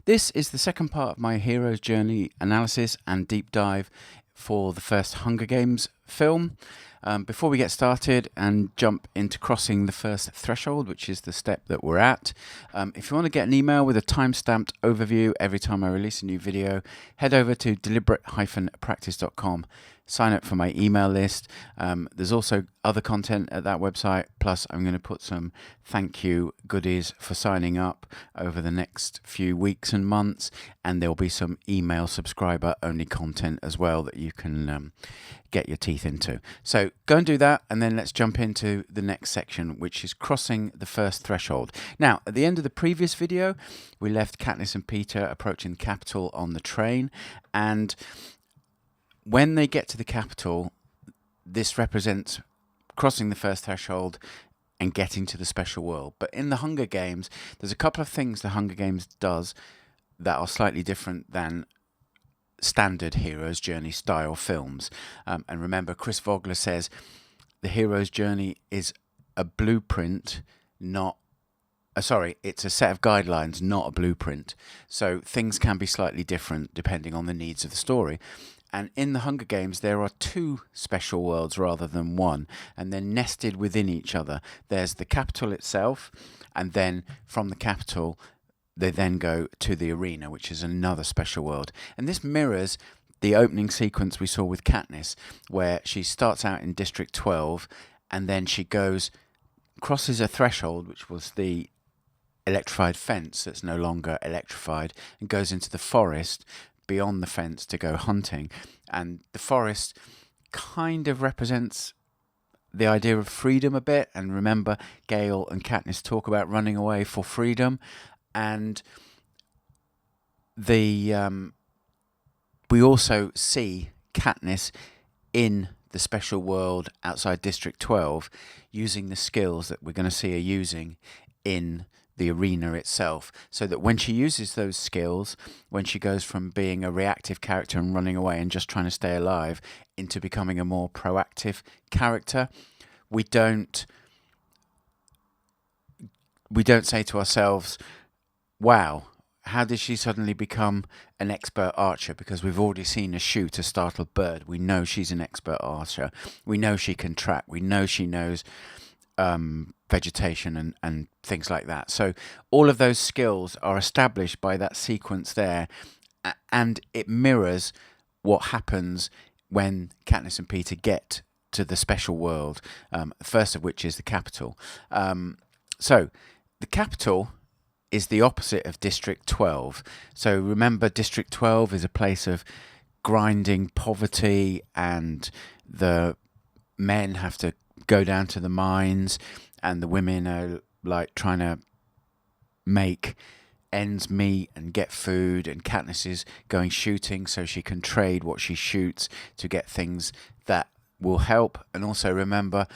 This is the second part of my hero's journey analysis and deep dive for the first Hunger Games film. Before we get started and jump into crossing the first threshold, which is the step that we're at, if you want to get an email with a time-stamped overview every time I release a new video, head over to deliberate-practice.com. Sign up for my email list. There's also other content at that website, plus I'm going to put some thank you goodies for signing up over the next few weeks and months, and there'll be some email subscriber only content as well that you can get your teeth into. So go and do that, and then let's jump into the next section, which is crossing the first threshold. Now, at the end of the previous video, we left Katniss and Peter approaching the capital on the train, and when they get to the capital, this represents crossing the first threshold and getting to the special world. But in the Hunger Games, there's a couple of things the Hunger Games does that are slightly different than standard hero's journey style films. And remember, Chris Vogler says the hero's journey is a blueprint, it's a set of guidelines, not a blueprint. So things can be slightly different depending on the needs of the story. And in the Hunger Games, there are two special worlds rather than one, and they're nested within each other. There's the capital itself, and then from the capital, they then go to the arena, which is another special world. And this mirrors the opening sequence we saw with Katniss, where she starts out in District 12, and then she crosses a threshold, which was the electrified fence that's no longer electrified, and goes into the forest beyond the fence to go hunting. And the forest kind of represents the idea of freedom a bit. And remember, Gale and Katniss talk about running away for freedom. And we also see Katniss in the special world outside District 12 using the skills that we're going to see her using in the arena itself, so that when she uses those skills, when she goes from being a reactive character and running away and just trying to stay alive into becoming a more proactive character, we don't say to ourselves, wow, how did she suddenly become an expert archer? Because we've already seen her shoot a startled bird. We know she's an expert archer. We know she can track. We know she knows vegetation and things like that. So all of those skills are established by that sequence there, and it mirrors what happens when Katniss and Peter get to the special world, first of which is the capital. So the capital is the opposite of District 12. So remember, District 12 is a place of grinding poverty, and the men have to go down to the mines, and the women are like trying to make ends meet and get food, and Katniss is going shooting so she can trade what she shoots to get things that will help. And also remember,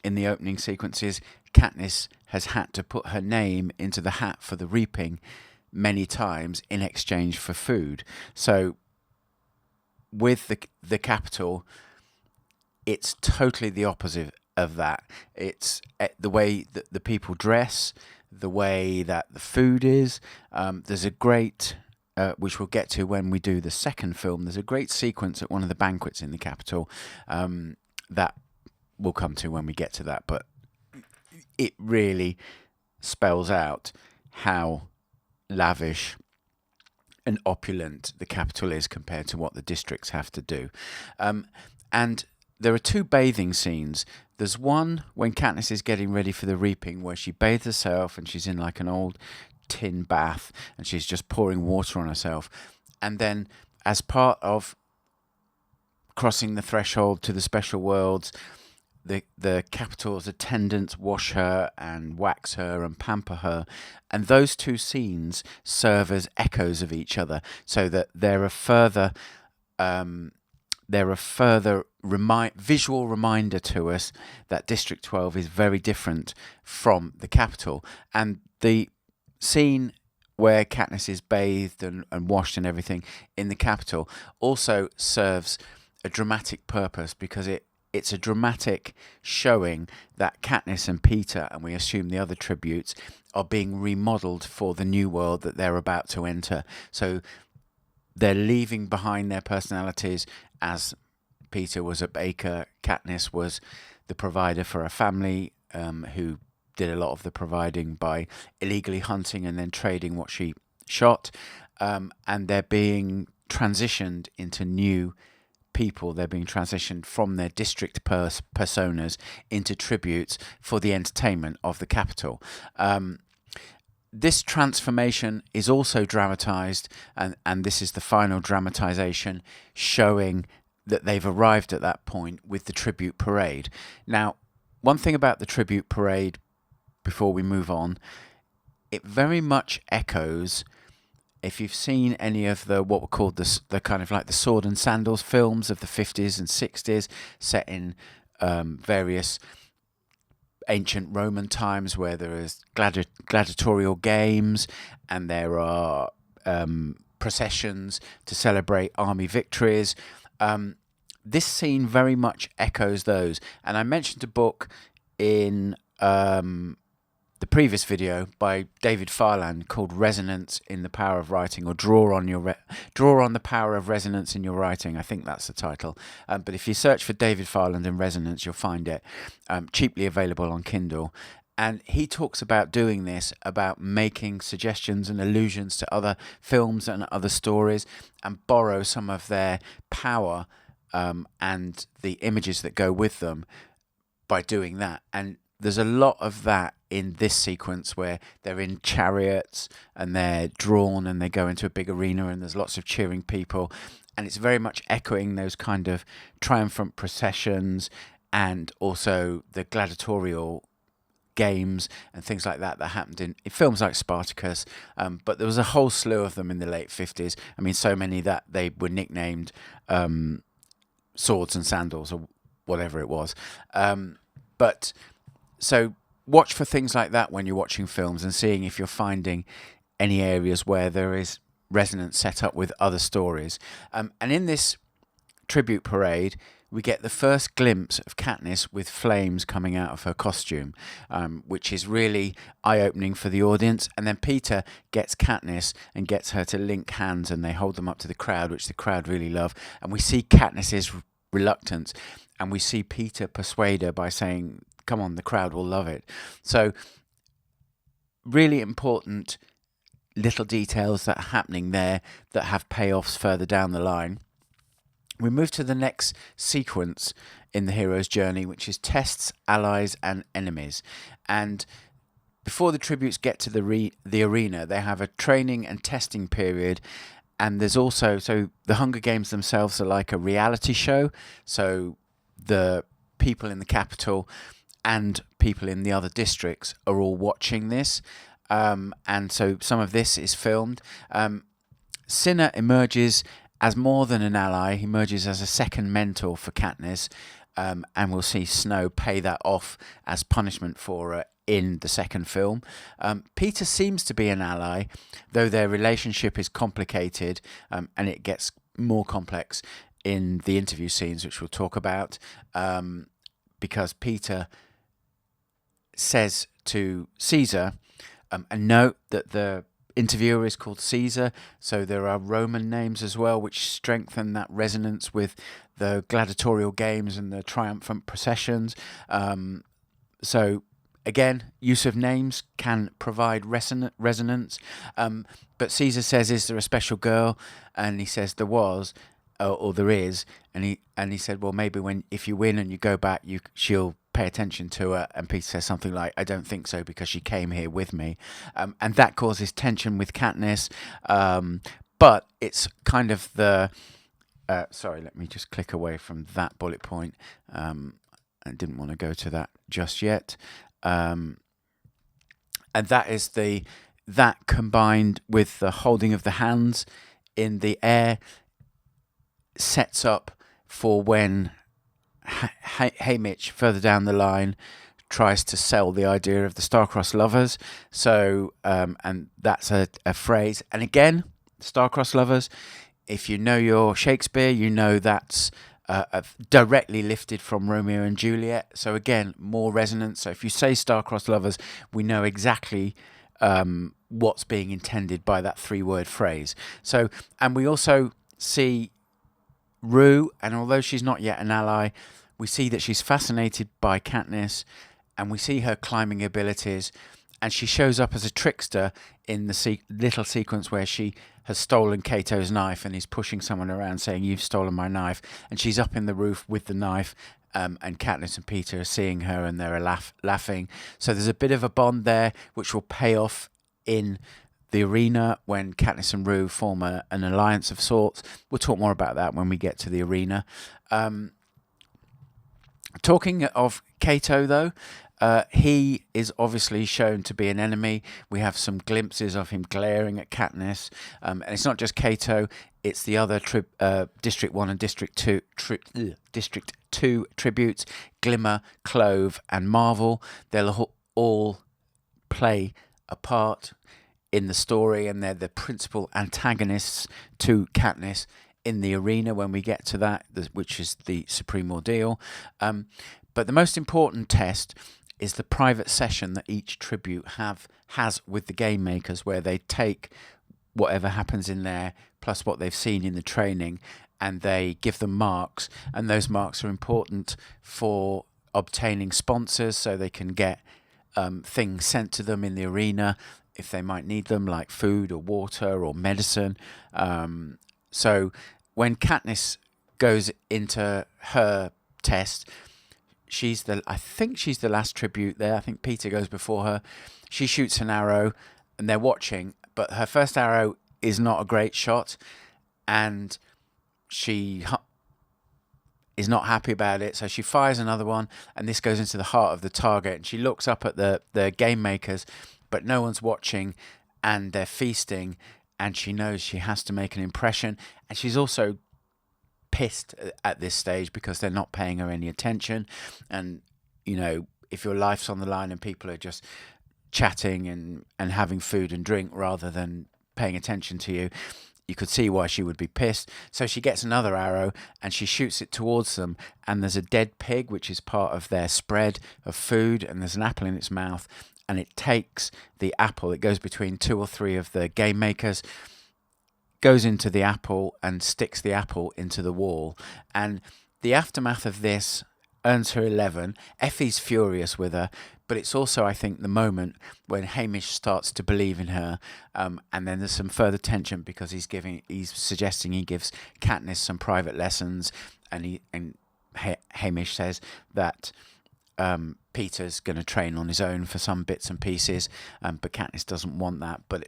in the opening sequences, Katniss has had to put her name into the hat for the reaping many times in exchange for food. So with the capital, it's totally the opposite of that. It's the way that the people dress, the way that the food is. There's a great, which we'll get to when we do the second film, there's a great sequence at one of the banquets in the capital that we'll come to when we get to that. But it really spells out how lavish and opulent the capital is compared to what the districts have to do. And there are two bathing scenes. There's one when Katniss is getting ready for the reaping, where she bathes herself and she's in like an old tin bath and she's just pouring water on herself. And then as part of crossing the threshold to the special worlds, the capital's attendants wash her and wax her and pamper her, and those two scenes serve as echoes of each other, so that they're a further visual reminder to us that District 12 is very different from the capital. And the scene where Katniss is bathed and washed and everything in the capital also serves a dramatic purpose, because it it's a dramatic showing that Katniss and Peter, and we assume the other tributes, are being remodeled for the new world that they're about to enter. So they're leaving behind their personalities, as Peter was a baker, Katniss was the provider for a family who did a lot of the providing by illegally hunting and then trading what she shot, and they're being transitioned into new people. They're being transitioned from their district personas into tributes for the entertainment of the capital. This transformation is also dramatized, and this is the final dramatization, showing that they've arrived at that point with the tribute parade. Now, one thing about the tribute parade, before we move on, it very much echoes, if you've seen any of the what were called the kind of like the sword and sandals films of the 50s and 60s, set in various ancient Roman times, where there is gladiatorial games and there are processions to celebrate army victories. This scene very much echoes those. And I mentioned a book in the previous video by David Farland called Resonance in the Power of Writing, or Draw on the Power of Resonance in Your Writing. I think that's the title. But if you search for David Farland and Resonance, you'll find it, cheaply available on Kindle. And he talks about doing this, about making suggestions and allusions to other films and other stories, and borrow some of their power and the images that go with them by doing that. And there's a lot of that in this sequence, where they're in chariots and they're drawn and they go into a big arena and there's lots of cheering people, and it's very much echoing those kind of triumphant processions and also the gladiatorial games and things like that happened in films like Spartacus, but there was a whole slew of them in the late 50s. I mean, so many that they were nicknamed swords and sandals or whatever it was. But so watch for things like that when you're watching films, and seeing if you're finding any areas where there is resonance set up with other stories. And in this tribute parade, we get the first glimpse of Katniss with flames coming out of her costume, which is really eye-opening for the audience. And then Peter gets Katniss and gets her to link hands, and they hold them up to the crowd, which the crowd really love. And we see Katniss's reluctance, and we see Peter persuade her by saying, "Come on, the crowd will love it." So really important little details that are happening there that have payoffs further down the line. We move to the next sequence in the hero's journey, which is tests, allies, and enemies. And before the tributes get to the arena, they have a training and testing period. And there's also, so the Hunger Games themselves are like a reality show. So the people in the capital and people in the other districts are all watching this. And so some of this is filmed. Cinna emerges as more than an ally. He emerges as a second mentor for Katniss, and we'll see Snow pay that off as punishment for her in the second film. Peter seems to be an ally, though their relationship is complicated, and it gets more complex in the interview scenes, which we'll talk about, because Peter says to Caesar, and note that the interviewer is called Caesar, so there are Roman names as well, which strengthen that resonance with the gladiatorial games and the triumphant processions. So again, use of names can provide resonance. But Caesar says, "Is there a special girl?" And he says, "There was, or there is." And he said, "Well, maybe if you win and you go back, she'll pay attention to her." And Peter says something like, "I don't think so, because she came here with me." And that causes tension with Katniss. But it's kind of the... sorry, let me just click away from that bullet point. I didn't want to go to that just yet. And that is that combined with the holding of the hands in the air sets up for when Haymitch further down the line tries to sell the idea of the star-crossed lovers. So and that's a phrase. And again, star-crossed lovers, if you know your Shakespeare, you know that's directly lifted from Romeo and Juliet. So again, more resonance. So if you say star-crossed lovers, we know exactly what's being intended by that 3-word phrase. So, and we also see Rue, and although she's not yet an ally, we see that she's fascinated by Katniss, and we see her climbing abilities, and she shows up as a trickster in the little sequence where she has stolen Cato's knife and is pushing someone around saying, "You've stolen my knife," and she's up in the roof with the knife, and Katniss and Peter are seeing her and they're laughing. So there's a bit of a bond there which will pay off in the arena when Katniss and Rue form an alliance of sorts. We'll talk more about that when we get to the arena. Talking of Cato, though, he is obviously shown to be an enemy. We have some glimpses of him glaring at Katniss. And it's not just Cato, it's the other District 1 and District 2 tributes, Glimmer, Clove, and Marvel. They'll all play a part in the story, and they're the principal antagonists to Katniss in the arena when we get to that, which is the Supreme Ordeal. But the most important test is the private session that each tribute has with the game makers, where they take whatever happens in there plus what they've seen in the training, and they give them marks, and those marks are important for obtaining sponsors so they can get things sent to them in the arena if they might need them, like food or water or medicine. So when Katniss goes into her test, I think she's the last tribute there. I think Peter goes before her. She shoots an arrow, and they're watching, but her first arrow is not a great shot, and she is not happy about it, so she fires another one, and this goes into the heart of the target, and she looks up at the game makers, but no one's watching, and they're feasting, and she knows she has to make an impression, and she's also pissed at this stage because they're not paying her any attention. And if your life's on the line and people are just chatting and having food and drink rather than paying attention to you, you could see why she would be pissed. So she gets another arrow and she shoots it towards them, and there's a dead pig, which is part of their spread of food, and there's an apple in its mouth, and it takes the apple. It goes between 2 or 3 of the game makers, goes into the apple and sticks the apple into the wall. And the aftermath of this earns her 11. Effie's furious with her, but it's also, I think, the moment when Hamish starts to believe in her, and then there's some further tension because he's suggesting he gives Katniss some private lessons, and Hamish says that Peter's going to train on his own for some bits and pieces, but Katniss doesn't want that. But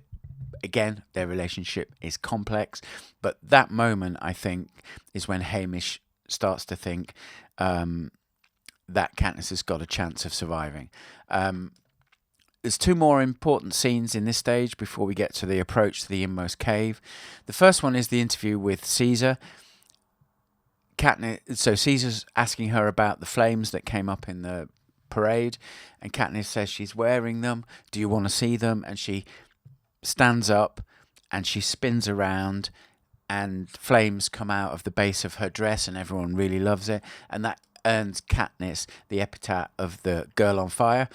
again, their relationship is complex. But that moment, I think, is when Hamish starts to think that Katniss has got a chance of surviving. There's 2 more important scenes in this stage before we get to the approach to the inmost cave. The first one is the interview with Caesar. So Caesar's asking her about the flames that came up in the parade, and Katniss says she's wearing them. Do you want to see them? And she stands up and she spins around, and flames come out of the base of her dress, and everyone really loves it, and that earns Katniss the epithet of the girl on fire.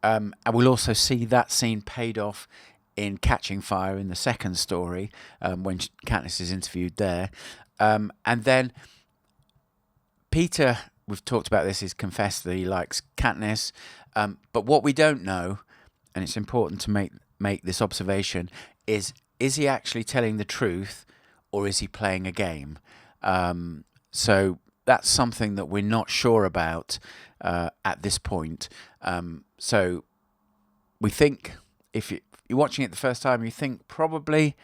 And we'll also see that scene paid off in Catching Fire in the second story, when Katniss is interviewed there. And then Peter, we've talked about this, is confessed that he likes Katniss, but what we don't know, and it's important to make this observation, is he actually telling the truth, or is he playing a game? So that's something that we're not sure about at this point. So we think, if you're watching it the first time, you think probably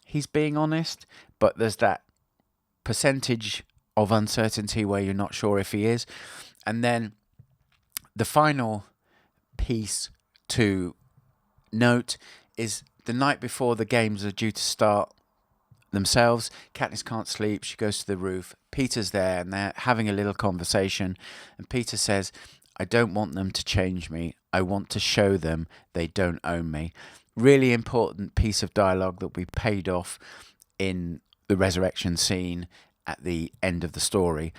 he's being honest, but there's that percentage of uncertainty where you're not sure if he is. And then the final piece to note is the night before the games are due to start themselves, Katniss can't sleep. She goes to the roof. Peter's there, and they're having a little conversation. And Peter says, "I don't want them to change me. I want to show them they don't own me." Really important piece of dialogue that we paid off in the resurrection scene, at the end of the story.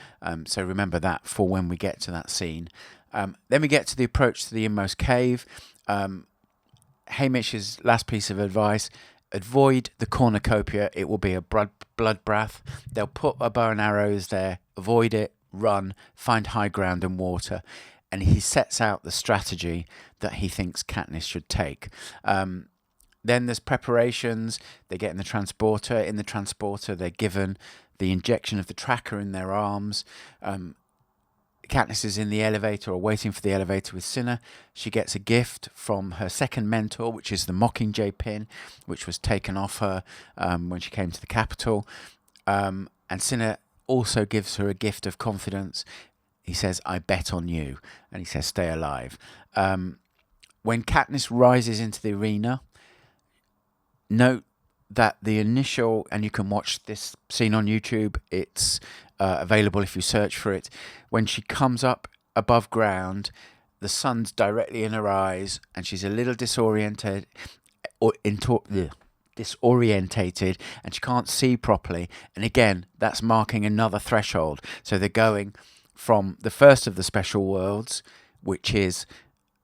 So remember that for when we get to that scene. Then we get to the approach to the inmost cave. Hamish's last piece of advice: avoid the cornucopia. It will be a bloodbath. They'll put a bow and arrows there. Avoid it. Run. Find high ground and water. And he sets out the strategy that he thinks Katniss should take. Then there's preparations. They get in the transporter. In the transporter, they're given the injection of the tracker in their arms. Katniss is in the elevator, or waiting for the elevator with Cinna. She gets a gift from her second mentor, which is the Mockingjay pin, which was taken off her when she came to the capital. And Cinna also gives her a gift of confidence. He says, "I bet on you." And he says, "Stay alive." When Katniss rises into the arena, note that the initial, and you can watch this scene on YouTube, it's available if you search for it. When she comes up above ground, the sun's directly in her eyes, and she's a little disorientated, and she can't see properly. And again, that's marking another threshold. So they're going from the first of the special worlds, which is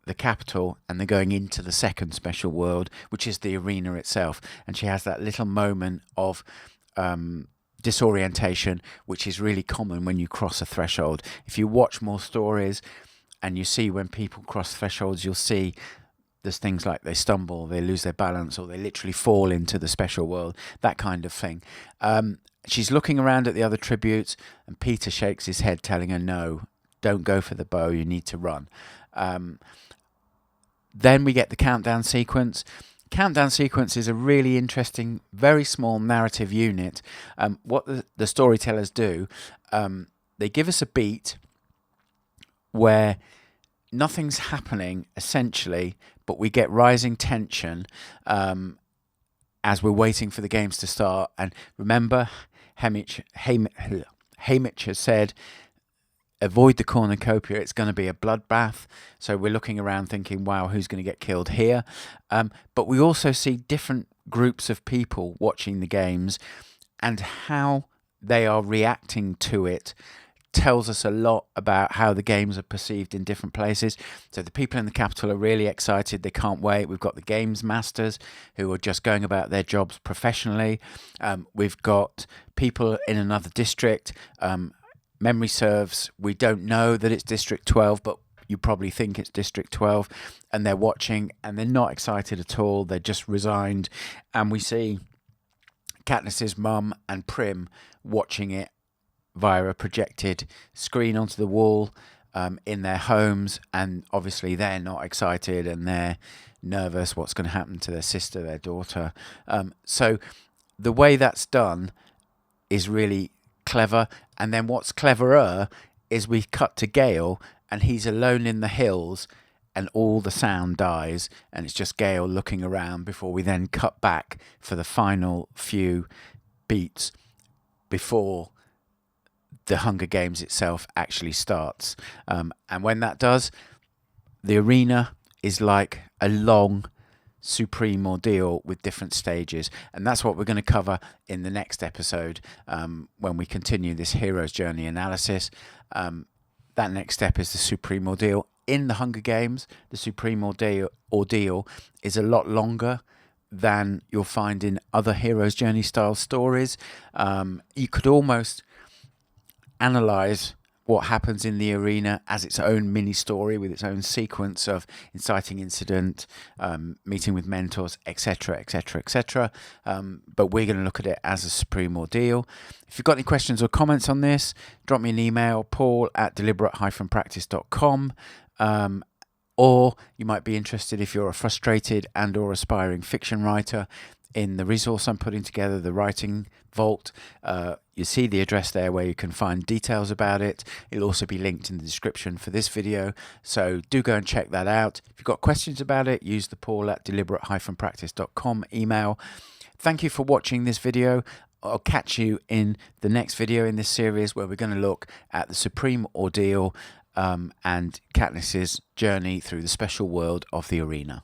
the capital, and they're going into the second special world, which is the arena itself. And she has that little moment of disorientation, which is really common when you cross a threshold. If you watch more stories and you see when people cross thresholds, you'll see there's things like they stumble, they lose their balance, or they literally fall into the special world, that kind of thing. She's looking around at the other tributes, and Peter shakes his head, telling her, "No, don't go for the bow, you need to run." Then we get the countdown sequence. Countdown sequence is a really interesting, very small narrative unit. What the storytellers do, they give us a beat where nothing's happening, essentially, but we get rising tension as we're waiting for the games to start. And remember, Hamish has said, avoid the cornucopia, it's going to be a bloodbath. So we're looking around thinking, wow, who's going to get killed here? But we also see different groups of people watching the games, and how they are reacting to it tells us a lot about how the games are perceived in different places. So the people in the capital are really excited. They can't wait. We've got the games masters who are just going about their jobs professionally. We've got people in another district. Memory serves, we don't know that it's District 12, but you probably think it's District 12, and they're watching, and they're not excited at all. They're just resigned. And we see Katniss's mum and Prim watching it via a projected screen onto the wall in their homes, and obviously they're not excited and they're nervous what's going to happen to their sister, their daughter. So the way that's done is really clever. And then what's cleverer is we cut to Gale, and he's alone in the hills, and all the sound dies, and it's just Gale looking around before we then cut back for the final few beats before the Hunger Games itself actually starts. And when that does, the arena is like a long, supreme ordeal with different stages. And that's what we're going to cover in the next episode when we continue this hero's journey analysis. That next step is the supreme ordeal. In the Hunger Games, the supreme ordeal is a lot longer than you'll find in other hero's journey style stories. You could almost analyze what happens in the arena as its own mini story with its own sequence of inciting incident, meeting with mentors, etc., etc., etc. But we're going to look at it as a supreme ordeal. If you've got any questions or comments on this, drop me an email, paul@deliberate-practice.com. Or you might be interested, if you're a frustrated and or aspiring fiction writer, in the resource I'm putting together, the Writing Vault. You see the address there where you can find details about it. It'll also be linked in the description for this video, so do go and check that out. If you've got questions about it, use the paul@deliberate-practice.com email. Thank you for watching this video. I'll catch you in the next video in this series, where we're going to look at the Supreme Ordeal and Katniss's journey through the special world of the arena.